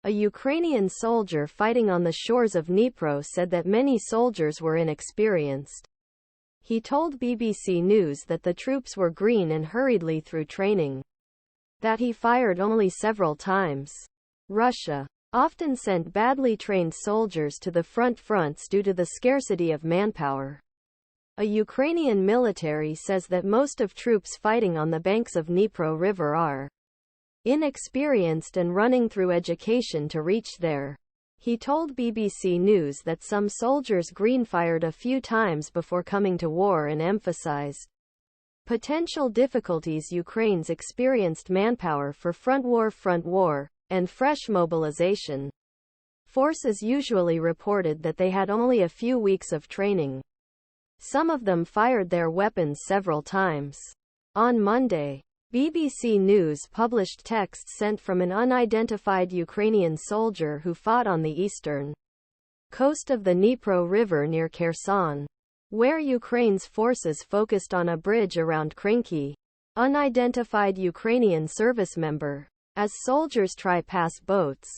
A Ukrainian soldier fighting on the shores of Dnipro said that many soldiers were inexperienced. He told BBC News that the troops were green and hurriedly through training. That he fired only several times. Russia often sent badly trained soldiers to the front fronts due to the scarcity of manpower. A Ukrainian military says that most of troops fighting on the banks of Dnipro River are inexperienced and running through education to reach there. He told BBC News that some soldiers green-fired a few times before coming to war and emphasized potential difficulties Ukraine's experienced manpower for front war, and fresh mobilization. Forces usually reported that they had only a few weeks of training. Some of them fired their weapons several times. On Monday, BBC News published texts sent from an unidentified Ukrainian soldier who fought on the eastern coast of the Dnipro River near Kherson, where Ukraine's forces focused on a bridge around Krynky. Unidentified Ukrainian service member. As soldiers try pass boats,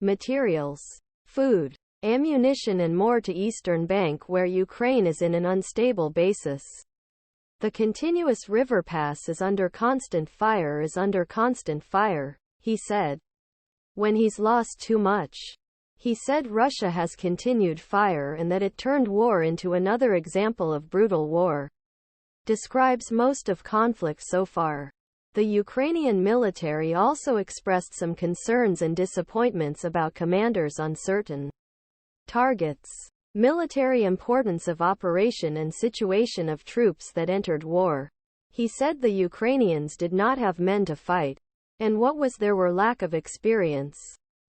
materials, food, ammunition and more to eastern bank where Ukraine is in an unstable basis. The continuous river pass is under constant fire, he said. When he's lost too much. He said Russia has continued fire and that it turned war into another example of brutal war. Describes most of conflict so far. The Ukrainian military also expressed some concerns and disappointments about commanders on certain targets, military importance of operation and situation of troops that entered war. He said the Ukrainians did not have men to fight, and there were lack of experience.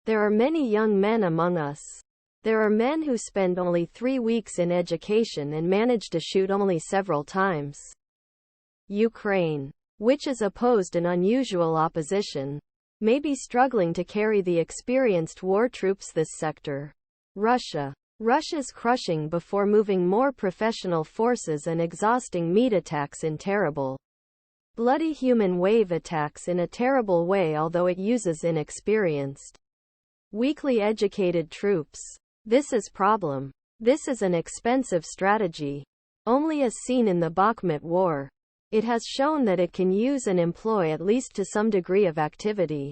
There are many young men among us. There are men who spend only 3 weeks in education and manage to shoot only several times. Ukraine, which is opposed an unusual opposition, may be struggling to carry the experienced war troops this sector. Russia's crushing before moving more professional forces and exhausting meat attacks in terrible, bloody human wave attacks in a terrible way, although it uses inexperienced, weakly educated troops. This is problem. This is an expensive strategy. Only as seen in the Bakhmut war. It has shown that it can use and employ at least to some degree of activity.